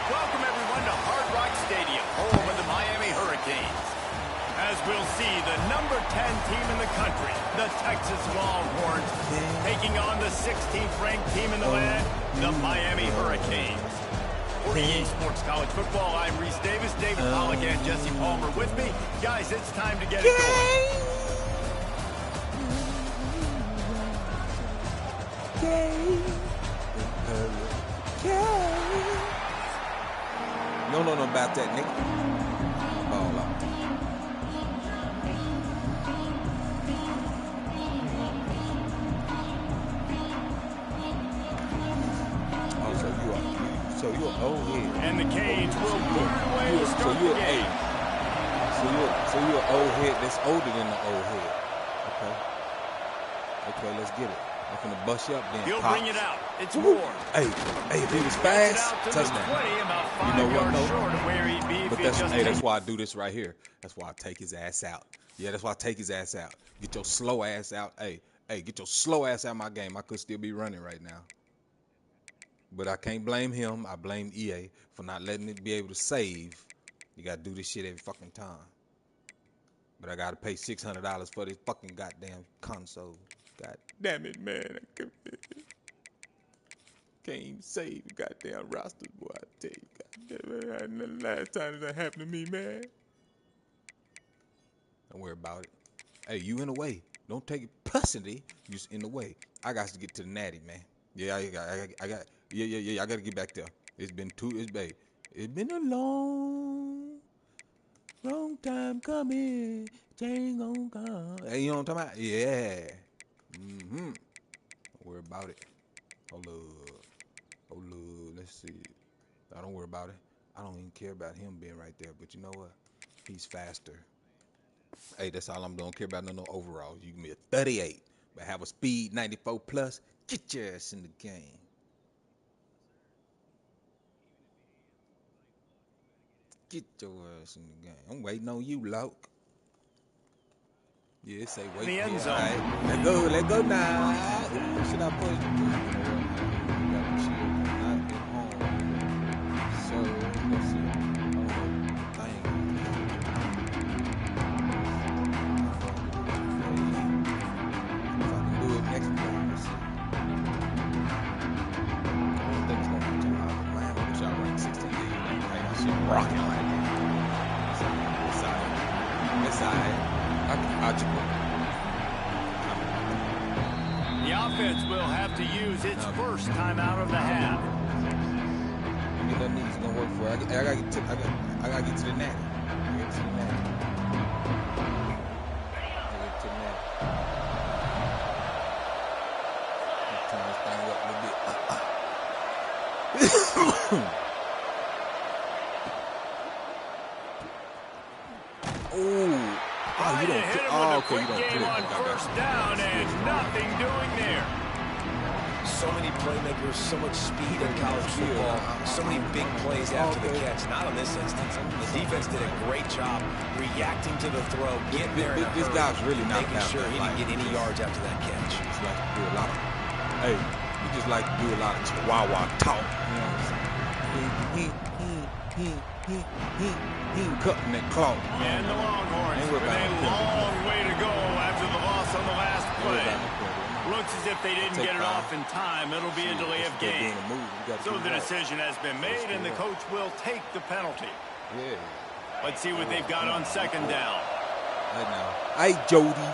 Welcome, everyone, to Hard Rock Stadium, home of the Miami Hurricanes. As we'll see, the number 10 team in the country, the Texas Longhorns, taking on the 16th ranked team in the land, the Miami Hurricanes. For EA Sports College Football, I'm Reese Davis, David Pollack, and Jesse Palmer with me. Guys, it's time to get it going. You don't know nothing about that, nigga. Ball out. Oh, so you're an old head. And the Canes will move away to start the game. So you're an old head that's older than the old head. Okay, let's get it. I'm finna bust you up then. He'll Pops. bring it out. It's Ward. Hey, if he was fast, touchdown. 20, about 5 You know what, yards no? short of where he'd be But if he that's why I do this right here. That's why I take his ass out. Yeah, that's why I take his ass out. Get your slow ass out. Hey, get your slow ass out of my game. I could still be running right now. But I can't blame him. I blame EA for not letting it be able to save. You got to do this shit every fucking time. But I got to pay $600 for this fucking goddamn console. God damn it, man. I can't even save the goddamn roster, boy. I tell you, goddamn it. The last time that happened to me, man. Don't worry about it. Hey, you in the way. Don't take it personally. You just in the way. I got to get to the natty, man. Yeah, I got to get back there. It's been a long time coming. Change gonna come. Hey, you know what I'm talking about? Yeah. Don't worry about it. Hold up. Let's see. I don't worry about it. I don't even care about him being right there. But you know what? He's faster. Hey, that's all I'm doing. Don't care about no overalls. You give me a 38, but have a speed 94 plus. Get your ass in the game. Get your ass in the game. I'm waiting on you, Loke. Yeah, say wait. The end zone. Right. Let go now. Ooh, should I push the not get home. So let's see. If I can do it next time, let's see. I don't think it's gonna be too hard. Man, I wish I ranked 16 days. That shit rocking like that. It's all right. The offense will have to use its first time out of the half. Get that knee's gonna work for it. I gotta get to the natty. I gotta get to the natty. Turn this thing up a little bit. You don't hit him with a quick game on first down and nothing doing there. So many playmakers, so much speed in college football, so many big plays after the catch. Not in this instance. The defense did a great job reacting to the throw, getting there in a hurry, this guy's really not making sure he didn't get any yards after that catch. Just like to do a lot of, he just like to do a lot of chihuahua talk. You know what I'm saying? He cutting that cloth. And the Longhorns with a long way to go after the loss on the last play. Looks as if they didn't get it off in time. It'll be a delay of game. So the decision has been made, and the coach will take the penalty. Yeah. Let's see what they've got on second down. Right now. Hey, Jody.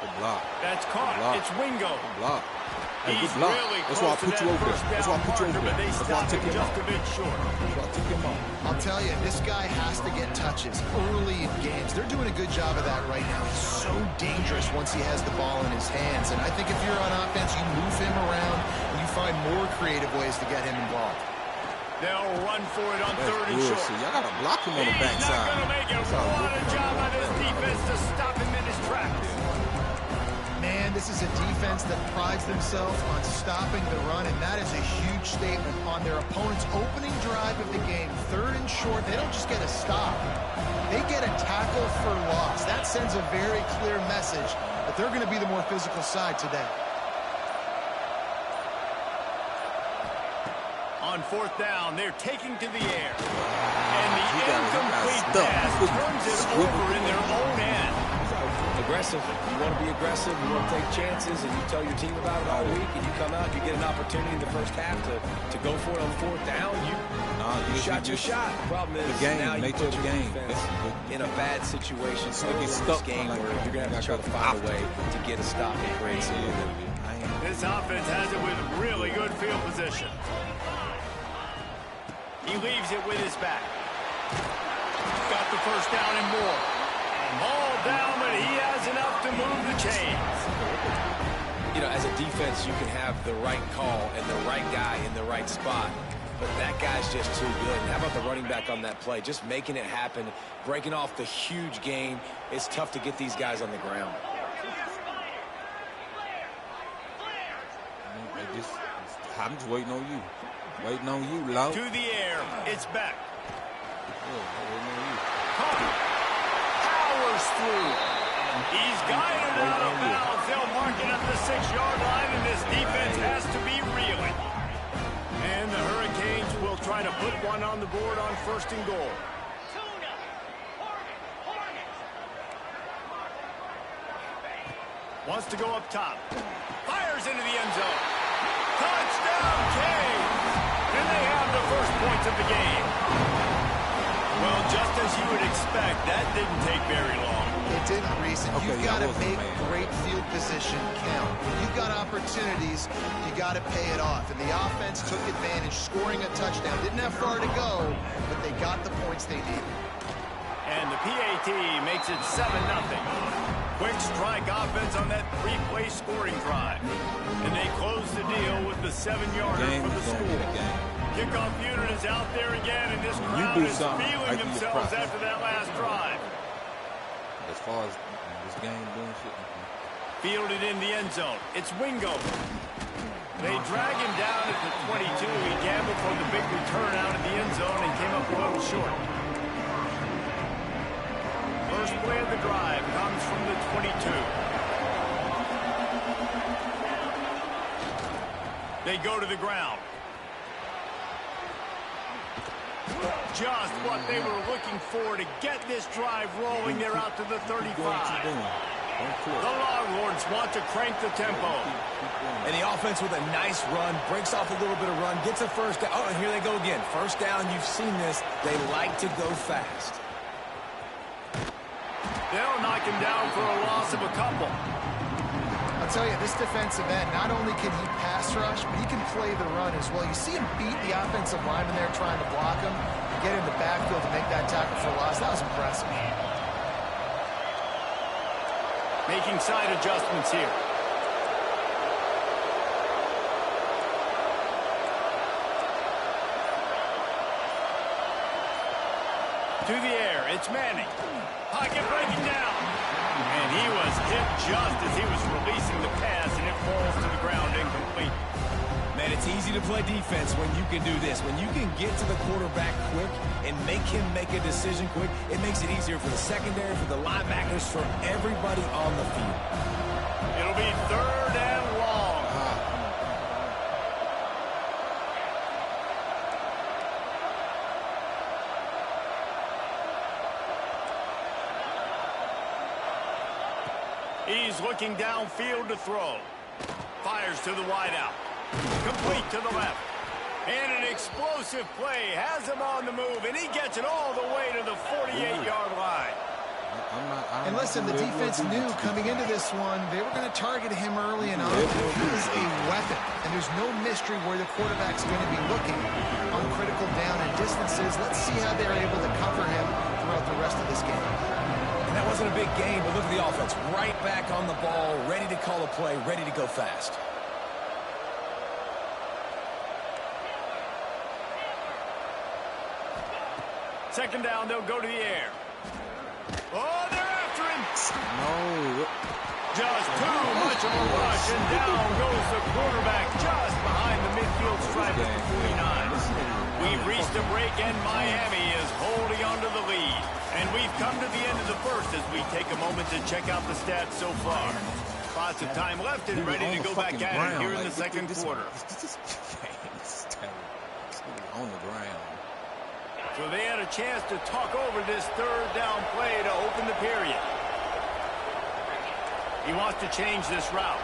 Good block. That's caught. It's Wingo. Good block. Hey, He's good block. really That's why I put you over there. That's why I put you over there. But they That's why I stopped took him him just off. a bit short. That's why I took him off. I'll tell you, this guy has to get touches early in games. They're doing a good job of that right now. He's so dangerous once he has the ball in his hands. And I think if you're on offense, you move him around and you find more creative ways to get him involved. They'll run for it on That's third and good. short. See, y'all got to block him on the backside. He's not going to make it. What a job by this defense to stop him in his tracks. Man, this is a defense that prides themselves on stopping the run, and that is a huge statement on their opponent's opening drive of the game. Third and short, they don't just get a stop. They get a tackle for loss. That sends a very clear message that they're going to be the more physical side today. On fourth down, they're taking to the air. And the incomplete pass turns it over in their own end. Aggressive. You want to be aggressive. You want to take chances, and you tell your team about it all week, and you come out, you get an opportunity in the first half to go for it on fourth down. You shot your shot. The problem is the game, now you nature put of the your game. defense in a bad situation. So get it's stuck this game like where that. you're going to have to try to find a way to get a stop and create some movement. This offense has it with really good field position. He leaves it with his back. Got the first down and more. Ball down, but he has enough to move the chains. You know, as a defense, you can have the right call and the right guy in the right spot, but that guy's just too good. And how about the running back on that play? Just making it happen, breaking off the huge game. It's tough to get these guys on the ground. I'm just waiting on you. Waiting on you, Lau. To the air. It's back. Powers through. He's guided out of bounds. They'll mark it at the 6-yard line, and this defense has to be reeling. And the Hurricanes will try to put one on the board on first and goal. Wants to go up top. Fires into the end zone. Touchdown, Canes! And they have the first points of the game. Well, just as you would expect, that didn't take very long. It didn't, Reese. Okay, You've got to wasn't make mad. great field position count. When you've got opportunities, you got to pay it off. And the offense took advantage, scoring a touchdown. Didn't have far to go, but they got the points they needed. And the PAT makes it 7-0. Quick strike offense on that 3-play scoring drive. And they close the deal with the 7-yarder for the score. Kickoff unit is out there again, and this crowd is feeling themselves after that last drive. As far as this game doing shit. Fielded in the end zone. It's Wingo. They drag him down at the 22. He gambled for the big return out of the end zone and came up a little short. First play of the drive comes from the 22. They go to the ground. Just what they were looking for to get this drive rolling. They're out to the 35. The Longhorns want to crank the tempo. And the offense with a nice run, breaks off a little bit of run, gets a first down. Oh, and here they go again. First down, you've seen this. They like to go fast. They'll knock him down for a loss of a couple. I'll tell you, this defensive end, not only can he pass rush, but he can play the run as well. You see him beat the offensive lineman there trying to block him, and get in the backfield to make that tackle for a loss. That was impressive. Making side adjustments here. To the air, it's Manning. Pocket breaking down. And he was hit just as he was releasing the pass, and it falls to the ground incomplete. Man, it's easy to play defense when you can do this. When you can get to the quarterback quick and make him make a decision quick, it makes it easier for the secondary, for the linebackers, for everybody on the field. It'll be 3rd and long. He's looking downfield to throw. Fires to the wideout. Complete to the left. And an explosive play has him on the move, and he gets it all the way to the 48-yard line. And listen, the defense knew coming into this one, they were going to target him early and often. He is a weapon, and there's no mystery where the quarterback's going to be looking on critical down and distances. Let's see how they're able to cover him throughout the rest of this game. And that wasn't a big game, but look at the offense. Right back on the ball, ready to call a play, ready to go fast. Second down, they'll go to the air. Oh, they're after him. No. Just too much of a rush, and down goes the quarterback just behind the midfield stripe at the 49. We've reached a break, and Miami is holding on to the lead. And we've come to the end of the first as we take a moment to check out the stats so far. Lots of time left and ready to go back at it here in the second quarter. On the ground. So they had a chance to talk over this third down play to open the period. He wants to change this route.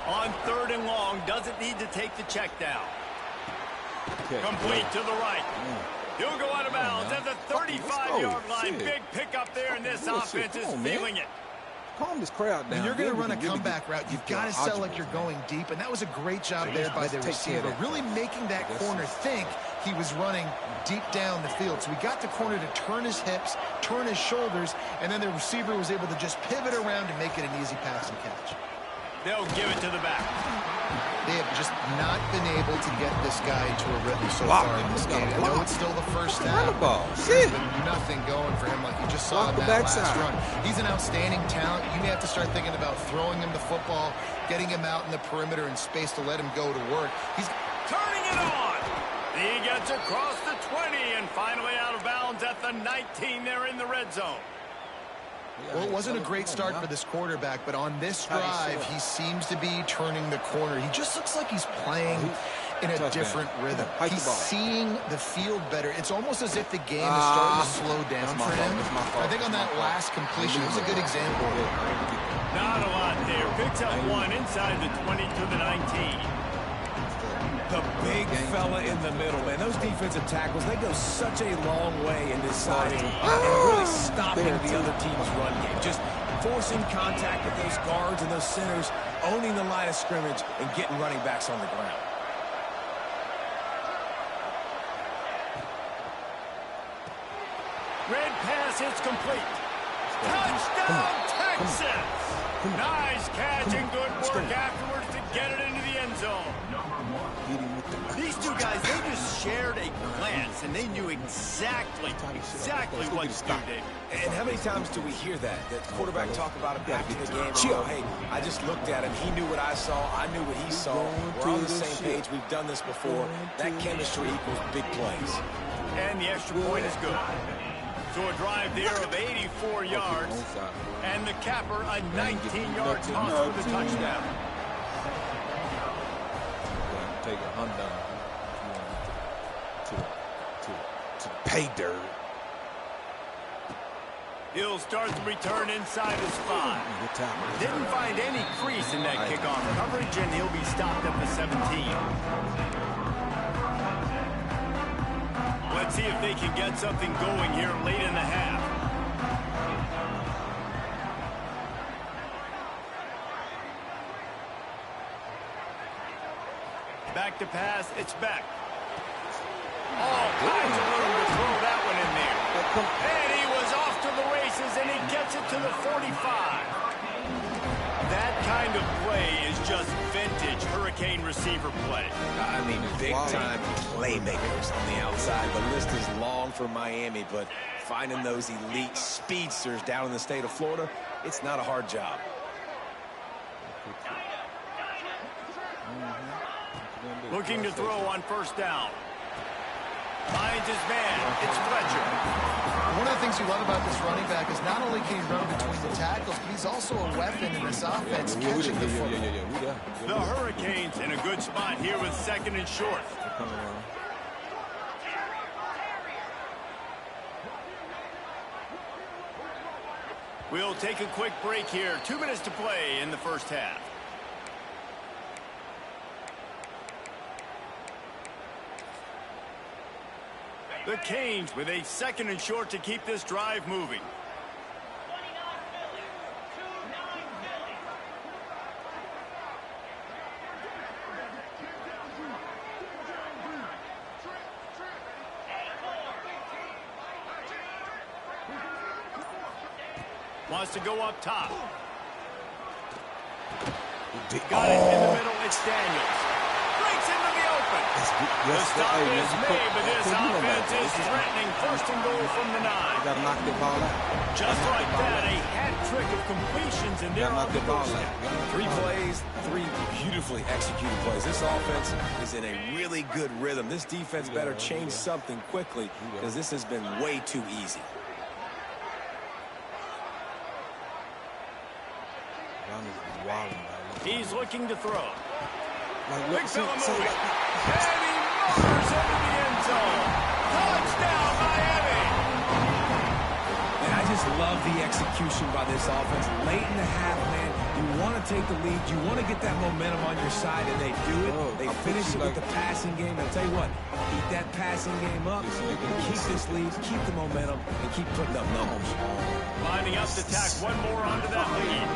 On 3rd and long, doesn't need to take the check down. Okay. Complete to the right. He'll go out of bounds at the 35-yard line. Big pickup there, and this offense is feeling it. Calm this crowd down. When you're going to run a comeback route, you've got to sell like you're going deep, and that was a great job there by the receiver, really making that corner think he was running deep down the field. So we got the corner to turn his hips, turn his shoulders, and then the receiver was able to just pivot around and make it an easy pass and catch. They'll give it to the back. They have just not been able to get this guy into a rhythm so far in this game. I know it's still the first half. There's been nothing going for him like you just saw in that last run. He's an outstanding talent. You may have to start thinking about throwing him the football, getting him out in the perimeter in space to let him go to work. He's turning it on. He gets across the 20 and finally out of bounds at the 19 there in the red zone. Well, it wasn't a great start for this quarterback, but on this drive, he seems to be turning the corner. He just looks like he's playing in a different rhythm. He's seeing the field better. It's almost as if the game is starting to slow down for him. I think on that last completion, it was a good example. Not a lot there. Picks up one inside the 20 to the 19. The big fella in the middle, man. Those defensive tackles, they go such a long way in deciding and really stopping the other team's run game. Just forcing contact with those guards and those centers, owning the line of scrimmage, and getting running backs on the ground. Red pass, it's complete. Touchdown, Texas! Nice catch and good work afterwards to get it into the end zone. These two guys, they just shared a glance, and they knew exactly what to do, David. And how many times do we hear that? That quarterback talk about it after the game. Go, hey, I just looked at him. He knew what I saw. I knew what he saw. We're on the same page. We've done this before. That chemistry equals big plays. And the extra point is good. So a drive there of 84 yards, and the capper a 19-yard toss for the touchdown. Take a Honda to pay dirt. He'll start the return inside the spot. Didn't find any crease in that kickoff coverage, and he'll be stopped at the 17. Let's see if they can get something going here late in the half. Back to pass, it's back. All kinds of room to throw that one in there. And he was off to the races, and he gets it to the 45. That kind of play is just vintage Hurricane receiver play. I mean, big-time playmakers on the outside. The list is long for Miami, but finding those elite speedsters down in the state of Florida, it's not a hard job. Looking to throw on first down. Finds his man. It's Fletcher. One of the things you love about this running back is not only can he run between the tackles, but he's also a weapon in this offense, catching the football. The Hurricanes in a good spot here with 2nd and short. We'll take a quick break here. 2 minutes to play in the first half. The Canes with a 2nd and short to keep this drive moving. Wants to go up top. Got it in the middle. It's Daniels. Breaks into the open. The stop is made, but this offense is threatening 1st and goal from the 9. Got to knock the ball out. Just like that, a hat trick of completions, and they're on the doorstep. 3 plays, 3 beautifully executed plays. This offense is in a really good rhythm. This defense better change something quickly because this has been way too easy. Brown is wilding, man. He's looking to throw. Like, look, Big see, fella see, moving. like, And he motors into the end zone. Touchdown, Miami. And I just love the execution by this offense. Late in the half, man, you want to take the lead. You want to get that momentum on your side, and they do it. They finish it with the passing game. I'll tell you what, keep that passing game up, keep this lead, keep the momentum, and keep putting up numbers. Lining up to tack one more onto that lead.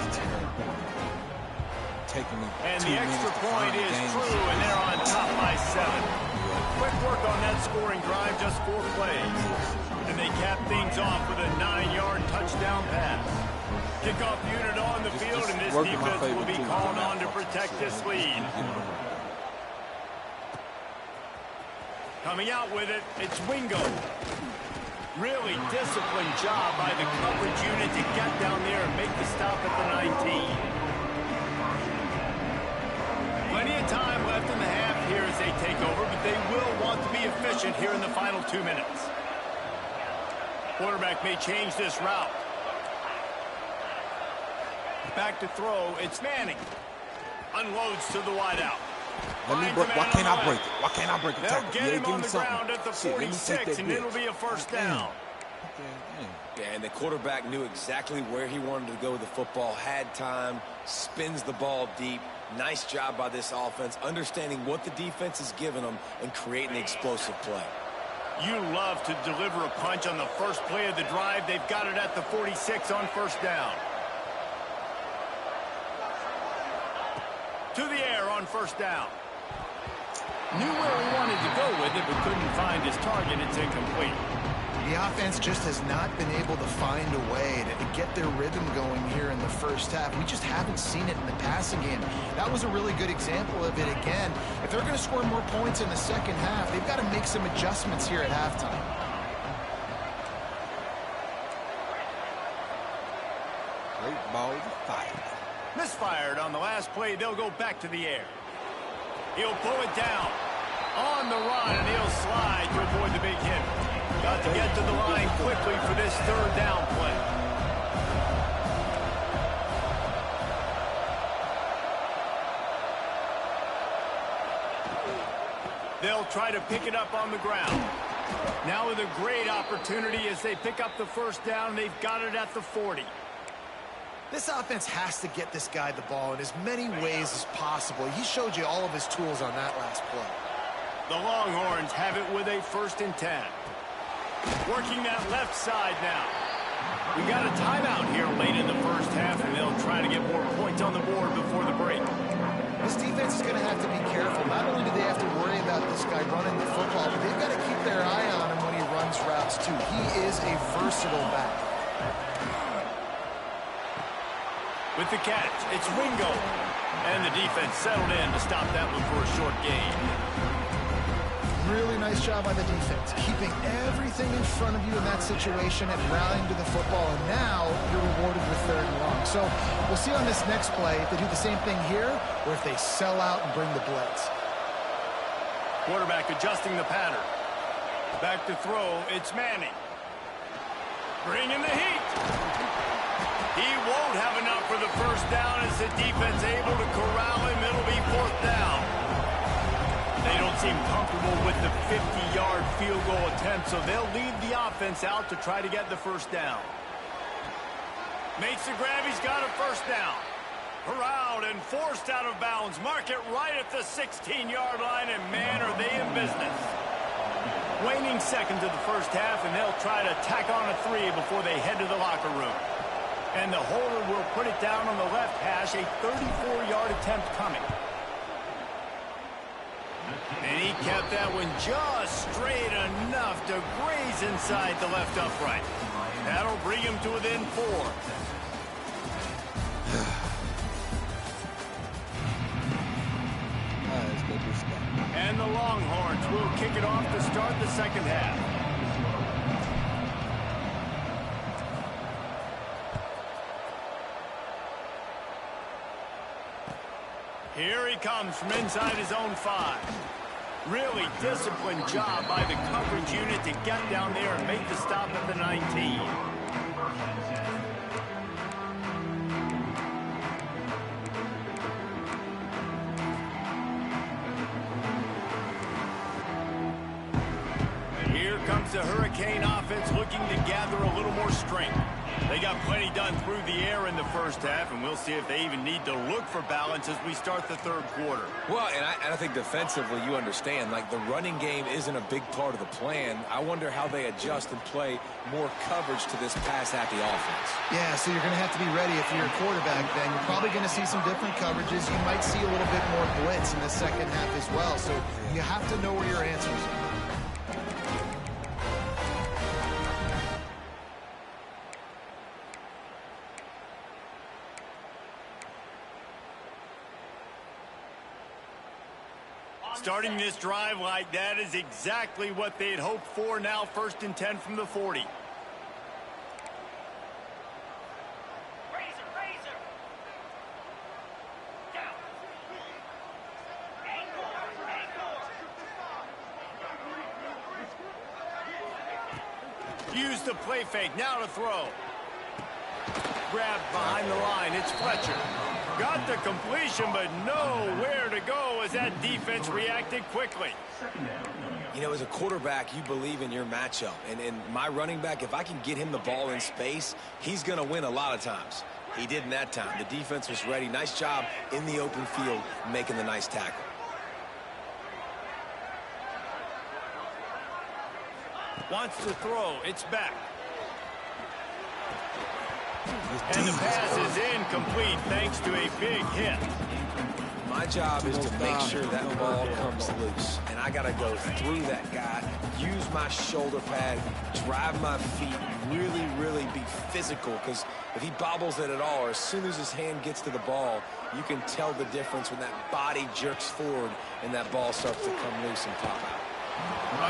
taking me And 2 the minutes extra to point find the is game. true, and they're on top by 7. Quick work on that scoring drive, just 4 plays. And they cap things off with a 9-yard touchdown pass. Kickoff unit on the field, and this defense will be called on to protect this lead. Coming out with it, it's Wingo. Really disciplined job by the coverage unit to get down there and make the stop at the 19. Plenty of time left in the half here as they take over, but they will want to be efficient here in the final 2 minutes. Quarterback may change this route. Back to throw, it's Manning. Unloads to the wideout. Why can't I break it? Why can't I break it? They'll get him on the ground at the 46, and it'll be a first down. Yeah, and the quarterback knew exactly where he wanted to go with the football, had time, spins the ball deep. Nice job by this offense, understanding what the defense is giving them and creating the explosive play. You love to deliver a punch on the first play of the drive. They've got it at the 46 on first down. To the air on first down. Knew where he wanted to go with it, but couldn't find his target. It's incomplete. The offense just has not been able to find a way to get their rhythm going here in the first half. We just haven't seen it in the passing game. That was a really good example of it again. If they're going to score more points in the second half, they've got to make some adjustments here at halftime. Great ball fired. Misfired on the last play. They'll go back to the air. He'll pull it down. On the run, and he'll slide to avoid the big hit. Got to get to the line quickly for this third down play. They'll try to pick it up on the ground. Now with a great opportunity as they pick up the first down. They've got it at the 40. This offense has to get this guy the ball in as many ways as possible. He showed you all of his tools on that last play. The Longhorns have it with a 1st and 10. Working that left side now. We got a timeout here late in the first half, and they'll try to get more points on the board before the break. This defense is going to have to be careful. Not only do they have to worry about this guy running the football, but they've got to keep their eye on him when he runs routes, too. He is a versatile back. With the catch, it's Wingo. And the defense settled in to stop that one for a short gain. Really nice job by the defense, keeping everything in front of you in that situation and rallying to the football. And now you're rewarded with 3rd and long. So we'll see on this next play if they do the same thing here or if they sell out and bring the blitz. Quarterback adjusting the pattern. Back to throw, it's Manning. Bringing the heat. He won't have enough for the first down as the defense able to corral him. It'll be 4th down. They don't seem comfortable with the 50-yard field goal attempt, so they'll leave the offense out to try to get the first down. Makes the grab. He's got a first down. Corralled and forced out of bounds. Mark it right at the 16-yard line, and man, are they in business. Waning seconds of the first half, and they'll try to tack on a 3 before they head to the locker room. And the holder will put it down on the left hash, a 34-yard attempt coming. And he kept that one just straight enough to graze inside the left upright. That'll bring him to within 4. And the Longhorns will kick it off to start the second half. Here he comes from inside his own 5. Really disciplined job by the coverage unit to get down there and make the stop at the 19. Hurricane offense looking to gather a little more strength. They got plenty done through the air in the first half, and we'll see if they even need to look for balance as we start the third quarter. Well, and I think defensively you understand, like, the running game isn't a big part of the plan. I wonder how they adjust and play more coverage to this pass-happy offense. Yeah, so you're going to have to be ready if you're a quarterback then. You're probably going to see some different coverages. You might see a little bit more blitz in the second half as well. So you have to know where your answers are. Starting this drive like that is exactly what they'd hoped for. Now 1st and 10 from the 40. Use the play fake. Now to throw. Grabbed behind the line. It's Fletcher. Got the completion, but nowhere to go as that defense reacted quickly. You know, as a quarterback, you believe in your matchup. And my running back, if I can get him the ball in space, he's going to win a lot of times. He did in that time. The defense was ready. Nice job in the open field making the nice tackle. Wants to throw. It's back. And the pass is incomplete thanks to a big hit. My job is to make sure that ball comes loose. And I got to go through that guy, use my shoulder pad, drive my feet, really be physical. Because if he bobbles it at all, or as soon as his hand gets to the ball, you can tell the difference when that body jerks forward and that ball starts to come loose and pop out.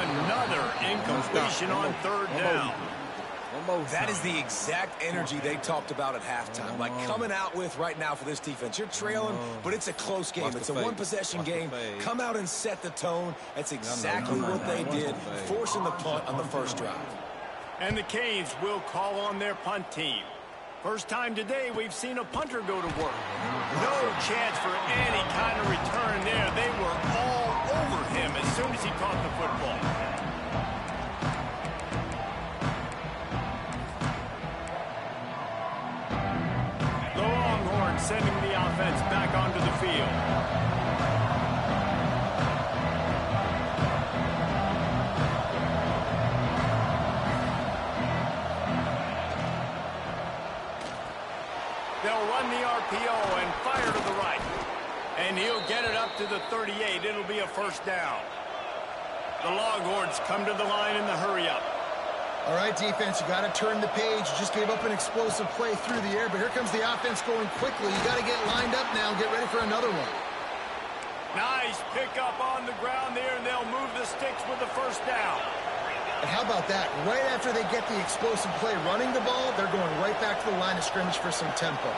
Another incompletion on 3rd down. That is the exact energy they talked about at halftime. Like coming out with right now for this defense. You're trailing, but it's a close game. It's a one-possession game. Come out and set the tone. That's exactly what they did, forcing the punt on the first drive. And the Canes will call on their punt team. First time today we've seen a punter go to work. No chance for any kind of return there. They were all over him as soon as he caught the football. Sending the offense back onto the field. They'll run the RPO and fire to the right. And he'll get it up to the 38. It'll be a 1st down. The Longhorns come to the line in the hurry-up. All right, defense, you got to turn the page. You just gave up an explosive play through the air, but here comes the offense going quickly. You got to get lined up now and get ready for another one. Nice pickup on the ground there, and they'll move the sticks with the 1st down. And how about that? Right after they get the explosive play running the ball, they're going right back to the line of scrimmage for some tempo.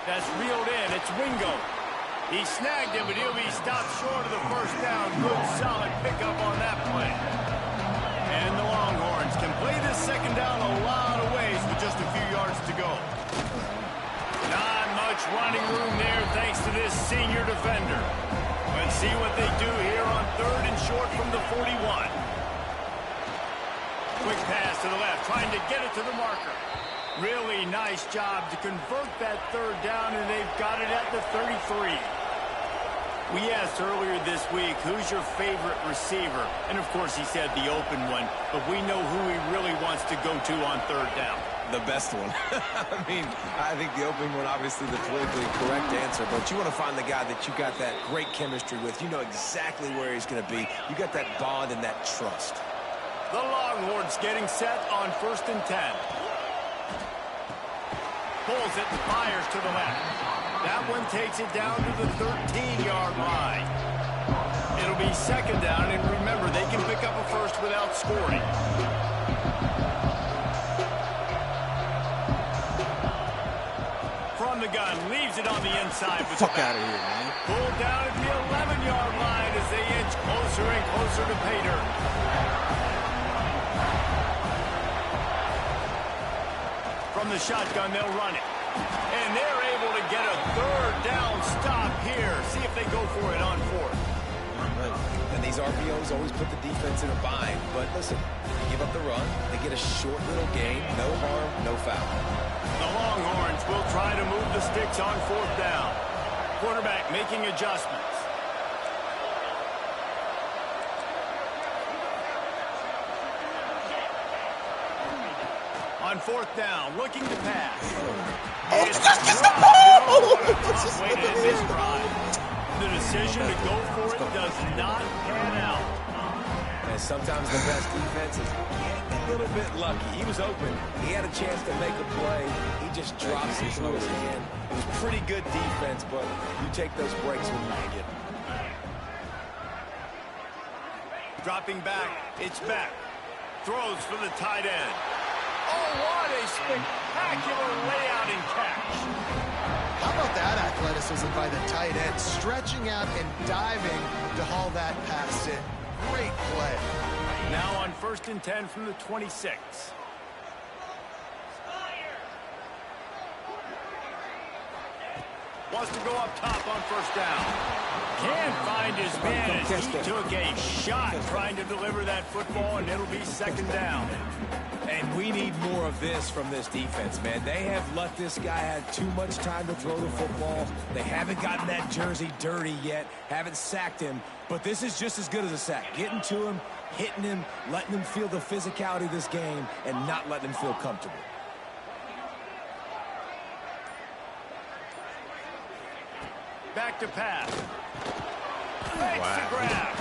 That's reeled in. It's Wingo. He snagged him, but he'll be stopped short of the 1st down. Good, solid pickup on that play. And the Longhorns can play this 2nd down a lot of ways with just a few yards to go. Not much running room there thanks to this senior defender. Let's see what they do here on 3rd and short from the 41. Quick pass to the left, trying to get it to the marker. Really nice job to convert that 3rd down, and they've got it at the 33. We asked earlier this week, who's your favorite receiver? And, of course, he said the open one, but we know who he really wants to go to on 3rd down. The best one. I mean, I think the open one, obviously the politically correct answer, but you want to find the guy that you got that great chemistry with. You know exactly where he's going to be. You got that bond and that trust. The Longhorns getting set on 1st and 10. Pulls it and fires to the left. That one takes it down to the 13-yard line. It'll be 2nd down, and remember, they can pick up a 1st without scoring. From the gun, leaves it on the inside. Fuck out of here, man. Pulled down at the 11-yard line as they inch closer and closer to pay dirt. From the shotgun, they'll run it. And they're able to get a 3rd down stop here. See if they go for it on 4th. And these RPOs always put the defense in a bind. But listen, you give up the run, they get a short little gain, no harm, no foul. The Longhorns will try to move the sticks on 4th down. Quarterback making adjustments. On 4th down, looking to pass. It's dropped. The decision to go for it does not pan out. And sometimes the best defense is getting a little bit lucky. He was open. He had a chance to make a play. He just drops it through his hand. It was pretty good defense, but you take those breaks when you can get them. Dropping back, it's back. Throws for the tight end. Oh, what a spectacular layout and catch. How about that athleticism by the tight end, stretching out and diving to haul that pass in. Great play. Now on 1st and 10 from the 26. Wants to go up top on 1st down. Can't find his man as he took a shot trying to deliver that football, and it'll be 2nd down. And we need more of this from this defense, man. They have let this guy have too much time to throw the football. They haven't gotten that jersey dirty yet, haven't sacked him. But this is just as good as a sack. Getting to him, hitting him, letting him feel the physicality of this game, and not letting him feel comfortable. Back to pass. Makes the grab.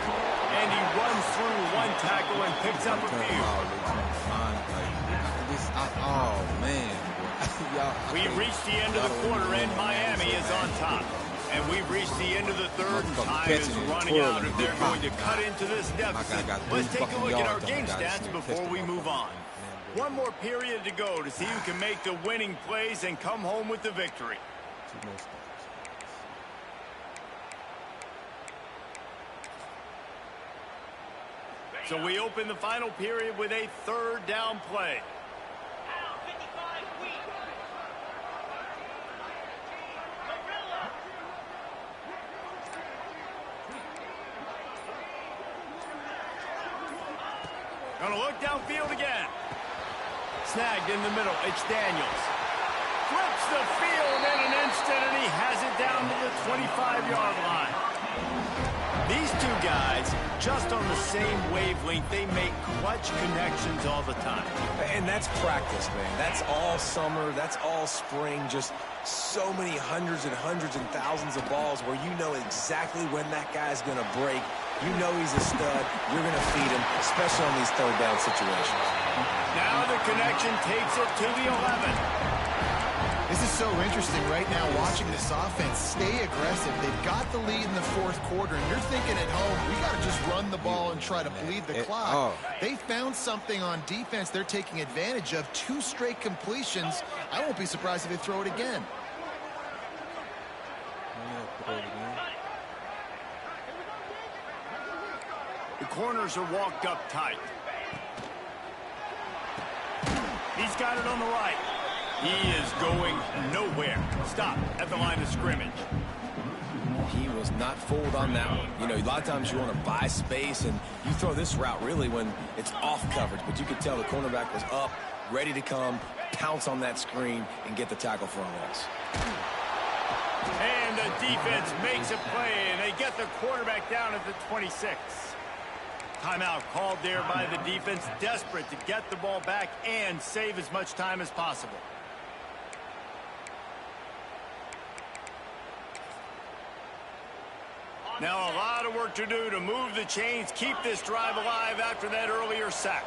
And he runs through one tackle and picks up a few. Oh, man. We've reached the end of the quarter, and Miami is on top. And we've reached the end of the third, and time is running out if they're going to cut into this deficit. Let's take a look at our game stats before we move on. One more period to go to see who can make the winning plays and come home with the victory. So we open the final period with a 3rd down play. Gonna look downfield again. Snagged in the middle. It's Daniels. Flips the field in an instant, and he has it down to the 25-yard line. These two guys, just on the same wavelength, they make clutch connections all the time. And that's practice, man. That's all summer. That's all spring. Just so many hundreds and thousands of balls where you know exactly when that guy's going to break. You know he's a stud. You're going to feed him, especially on these 3rd down situations. Now the connection takes it to the 11. This is so interesting right now watching this offense stay aggressive. They've got the lead in the 4th quarter, and you're thinking at home, we got to just run the ball and try to bleed the clock. They found something on defense they're taking advantage of. 2 straight completions. I won't be surprised if they throw it again. The corners are walked up tight. He's got it on the right. He is going nowhere. Stop at the line of scrimmage. He was not fooled on that one. You know, a lot of times you want to buy space, and you throw this route really when it's off coverage. But you could tell the cornerback was up, ready to come, pounce on that screen, and get the tackle for a loss. And the defense makes a play, and they get the quarterback down at the 26. Timeout called there by the defense, desperate to get the ball back and save as much time as possible. Now a lot of work to do to move the chains, keep this drive alive after that earlier sack.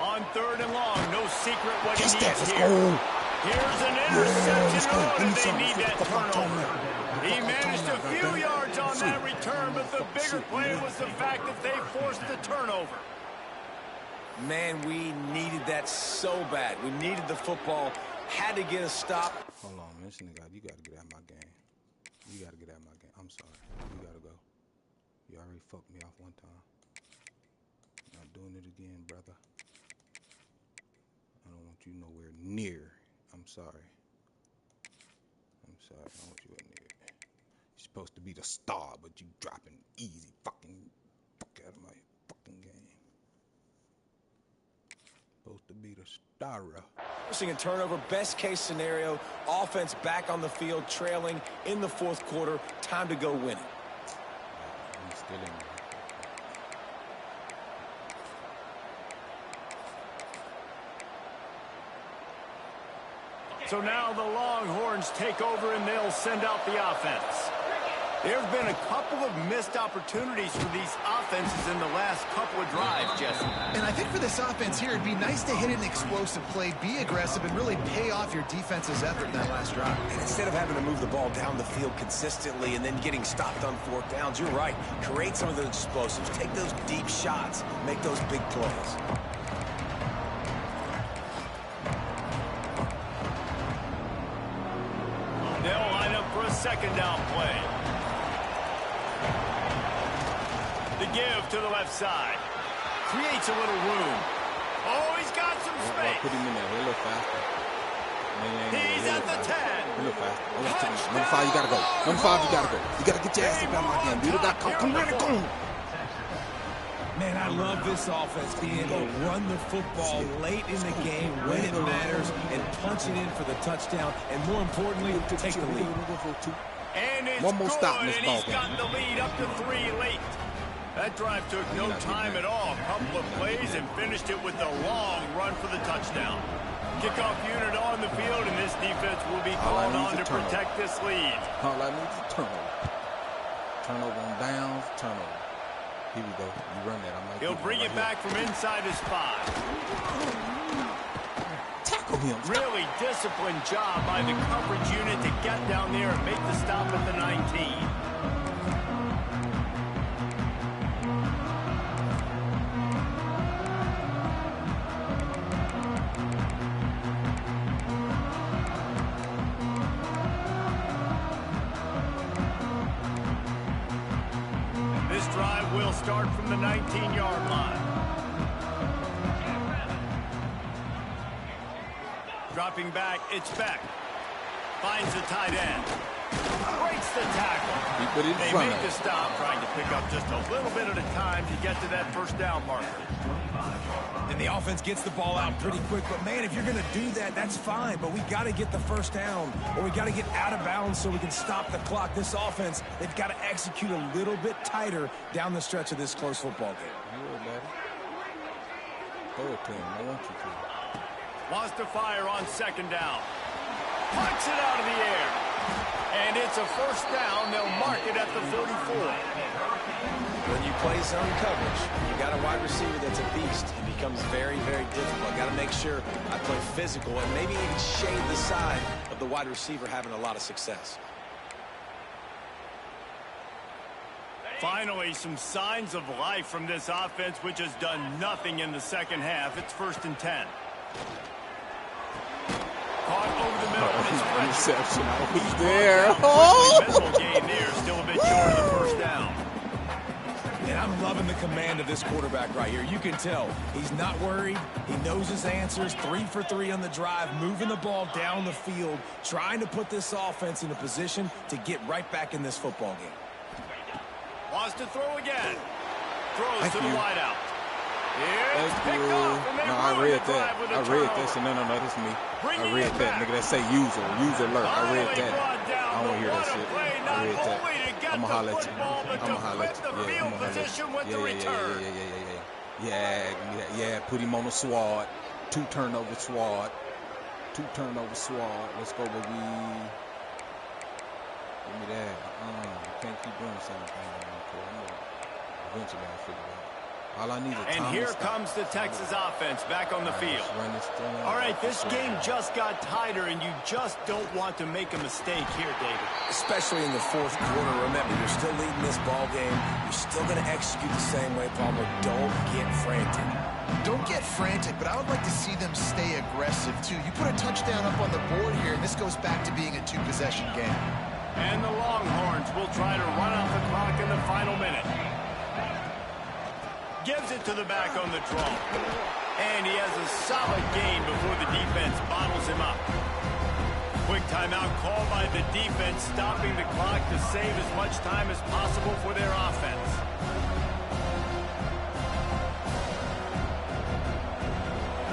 On 3rd and long, no secret what he needs here. Here's an interception, and they need that turnover. He managed a few yards on that return, but the bigger play was the fact that they forced the turnover. Man, we needed that so bad. We needed the football, had to get a stop. Hold on, man. This nigga, you got to get out of my game. You got to get out of my game. I'm sorry. You got to go. You already fucked me off one time. Not doing it again, brother. you nowhere near. I'm sorry. I'm sorry. I don't want you near. You're supposed to be the star, but you dropping easy. Fuck out of my fucking game. Supposed to be the star. Forcing a turnover, best case scenario, offense back on the field, trailing in the fourth quarter. Time to go win it. He's still in there. So now the Longhorns take over and they'll send out the offense. There's been a couple of missed opportunities for these offenses in the last couple of drives, Jesse. And I think for this offense here, it'd be nice to hit an explosive play, be aggressive, and really pay off your defense's effort in that last drive. And instead of having to move the ball down the field consistently and then getting stopped on fourth downs, you're right. Create some of those explosives. Take those deep shots. Make those big plays. They'll line up for a second down play. The give to the left side. Creates a little room. Oh, he's got some space. Put him in there. A little faster. He's at the 10. A little faster. Number 5, you gotta go. Number 5, you gotta go. You gotta get your ass up out of my game. You got come ready, go. Man, I love this offense being able to run the football late in the game when it matters and punch it in for the touchdown, and more importantly, take the lead. And it's one more good, stop in this and ball he's game. gotten the lead up to 3 late. That drive took no time at all. A couple of plays and finished it with a long run for the touchdown. Kickoff unit on the field, and this defense will be called on to protect this lead. All I need is a turnover. Turnover on downs, turnover. Here we go. You run that. He'll bring it back from inside his 5. Tackle him. Really disciplined job by the coverage unit to get down there and make the stop at the 19. This drive will start from the 19-yard line. Dropping back, it's Beck. Finds the tight end. Breaks the tackle. They make the stop, trying to pick up just a little bit at a time to get to that first down marker. And the offense gets the ball out pretty quick, but man, if you're going to do that, that's fine. But we got to get the first down, or we got to get out of bounds so we can stop the clock. This offense, they've got to execute a little bit tighter down the stretch of this close football game. Throw it to him. I want you to. Wants to fire on second down. Punts it out of the air. And it's a first down. They'll mark it at the 44. When you play zone coverage, you got a wide receiver that's a beast. It becomes very, very difficult. Got to make sure I play physical and maybe even shade the side of the wide receiver having a lot of success. Finally, some signs of life from this offense, which has done nothing in the second half. It's 1st and 10. Caught over the middle. Interception. He's there. Oh! Minimal gain there. Still a bit short of the first down. And I'm loving the command of this quarterback right here. You can tell he's not worried. He knows his answers. 3 for 3 on the drive, moving the ball down the field, trying to put this offense in a position to get right back in this football game. Wants to throw again. Throws to the wideout. Here's picked off. No, I read that. I read that. So no, that's me. I read that. Nigga, that say user alert. I read that. I don't hear that shit. I read that. I'ma holler at you. I'ma holler at you. Yeah, I'ma holler at you. Yeah. Put him on the swat. 2 turnover swat. 2 turnover swat. Let's go, baby. Give me that. You can't keep doing the same thing. Eventually, I'll figure it out. All I need is and here comes the Texas offense back on the field. All right, this game just got tighter, and you just don't want to make a mistake here, David. Especially in the fourth quarter. Remember, you're still leading this ball game. You're still going to execute the same way, Palmer. Don't get frantic. Don't get frantic, but I would like to see them stay aggressive, too. You put a touchdown up on the board here, and this goes back to being a 2-possession game. And the Longhorns will try to run out the clock in the final minute. Gives it to the back on the draw. And he has a solid gain before the defense bottles him up. Quick timeout called by the defense, stopping the clock to save as much time as possible for their offense.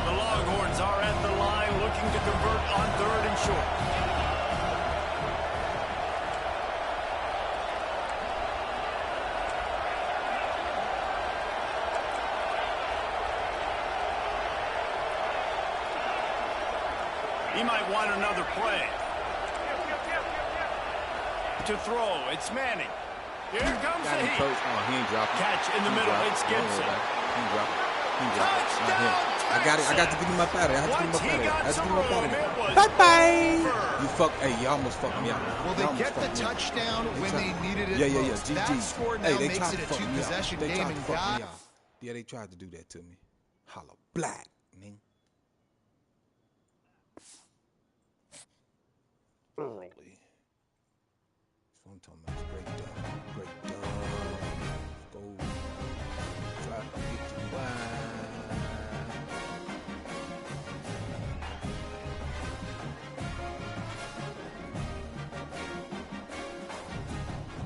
The Longhorns are at the line looking to convert on 3rd and short. He might want another play. To throw, it's Manning. Here comes the heat. He ain't dropping. Catch in the middle, it's Gibson. He ain't dropping. He ain't dropping. Touchdown, I got it. I got to give him my battery. I have to give him my Once he battery. I got have to some give him my room, battery. it was Bye-bye. over. You fuck. Hey, you almost fucked me out. Well, they get the touchdown when they needed it most. GG. That score now Hey, they makes tried it to a fuck me out. two-possession They game. tried to And fuck God, me out. Yeah, they tried to do that to me. Hollow black, man. Holy. That's what I'm talking about. It's great done.